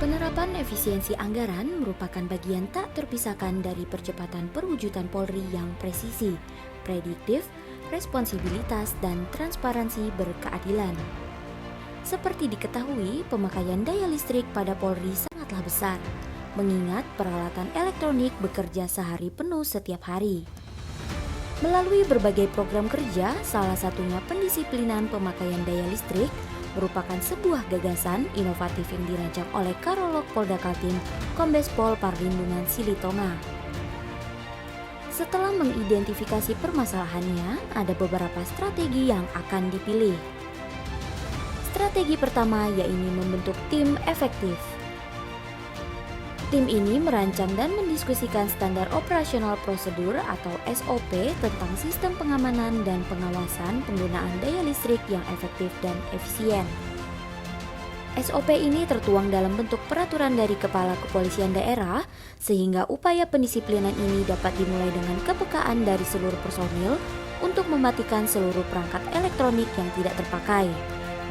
Penerapan efisiensi anggaran merupakan bagian tak terpisahkan dari percepatan perwujudan Polri yang presisi, prediktif, responsibilitas, dan transparansi berkeadilan. Seperti diketahui, pemakaian daya listrik pada Polri sangatlah besar, mengingat peralatan elektronik bekerja sehari penuh setiap hari. Melalui berbagai program kerja, salah satunya pendisiplinan pemakaian daya listrik, merupakan sebuah gagasan inovatif yang dirancang oleh Karolog Polda Kaltim, Kombes Pol Parlindungan Silitonga. Setelah mengidentifikasi permasalahannya, ada beberapa strategi yang akan dipilih. Strategi pertama yaitu membentuk tim efektif. Tim ini merancang dan mendiskusikan standar operasional prosedur atau SOP tentang sistem pengamanan dan pengawasan penggunaan daya listrik yang efektif dan efisien. SOP ini tertuang dalam bentuk peraturan dari Kepala Kepolisian Daerah, sehingga upaya pendisiplinan ini dapat dimulai dengan kepekaan dari seluruh personil untuk mematikan seluruh perangkat elektronik yang tidak terpakai.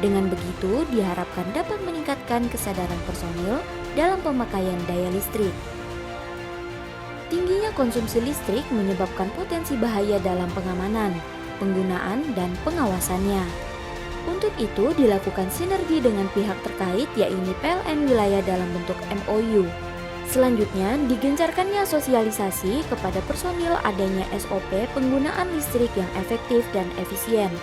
Dengan begitu, diharapkan dapat meningkatkan kesadaran personil dalam pemakaian daya listrik. Tingginya konsumsi listrik menyebabkan potensi bahaya dalam pengamanan, penggunaan, dan pengawasannya. Untuk itu, dilakukan sinergi dengan pihak terkait, yaitu PLN wilayah dalam bentuk MOU. Selanjutnya, digencarkannya sosialisasi kepada personil adanya SOP penggunaan listrik yang efektif dan efisien.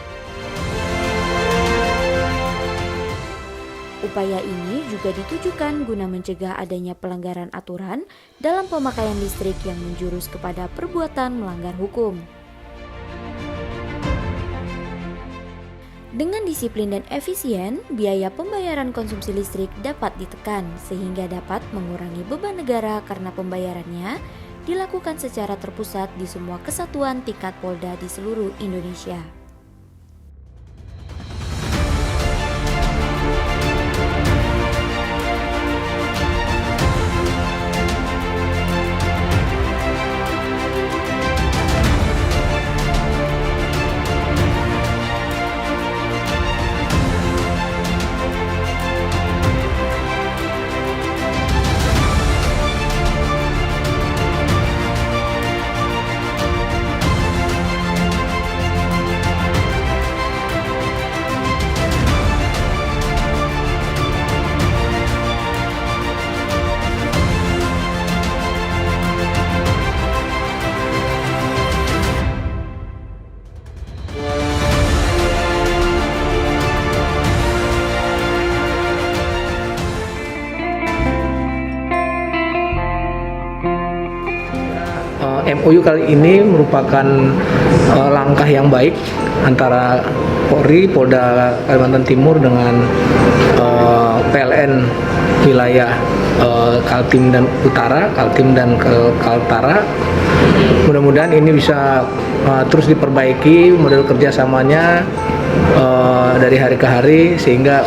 Upaya ini juga ditujukan guna mencegah adanya pelanggaran aturan dalam pemakaian listrik yang menjurus kepada perbuatan melanggar hukum. Dengan disiplin dan efisien, biaya pembayaran konsumsi listrik dapat ditekan sehingga dapat mengurangi beban negara karena pembayarannya dilakukan secara terpusat di semua kesatuan tingkat Polda di seluruh Indonesia. MOU kali ini merupakan langkah yang baik antara Polri, Polda Kalimantan Timur dengan PLN wilayah Kaltim dan Utara, Kaltim dan Kaltara. Mudah-mudahan ini bisa terus diperbaiki model kerjasamanya dari hari ke hari sehingga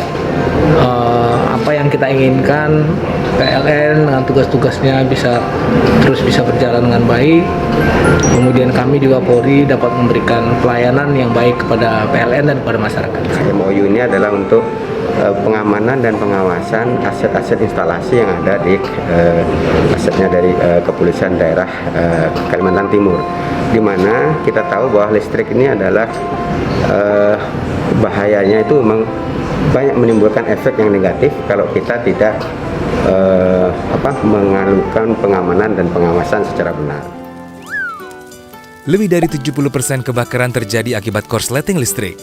apa yang kita inginkan PLN dengan tugas-tugasnya bisa berjalan dengan baik. Kemudian kami juga Polri dapat memberikan pelayanan yang baik kepada PLN dan kepada masyarakat. MOU ini adalah untuk pengamanan dan pengawasan aset-aset instalasi yang ada di asetnya dari Kepolisian Daerah Kalimantan Timur, di mana kita tahu bahwa listrik ini adalah bahayanya itu memang banyak menimbulkan efek yang negatif kalau kita tidak mengalukan pengamanan dan pengawasan secara benar. Lebih dari 70% kebakaran terjadi akibat korsleting listrik.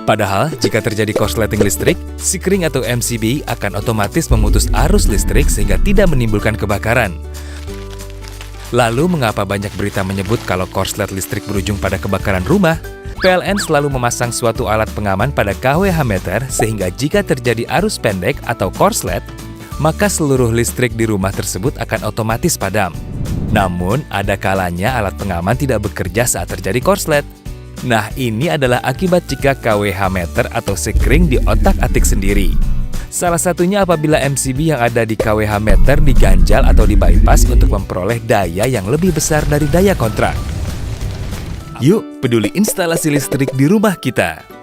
Padahal, jika terjadi korsleting listrik, Sikring atau MCB akan otomatis memutus arus listrik sehingga tidak menimbulkan kebakaran. Lalu, mengapa banyak berita menyebut kalau korslet listrik berujung pada kebakaran rumah? PLN selalu memasang suatu alat pengaman pada KWH meter sehingga jika terjadi arus pendek atau korslet, maka seluruh listrik di rumah tersebut akan otomatis padam. Namun, ada kalanya alat pengaman tidak bekerja saat terjadi korslet. Nah, ini adalah akibat jika KWH meter atau Sikring diotak-atik sendiri. Salah satunya apabila MCB yang ada di KWH meter diganjal atau dibypass untuk memperoleh daya yang lebih besar dari daya kontrak. Yuk, peduli instalasi listrik di rumah kita.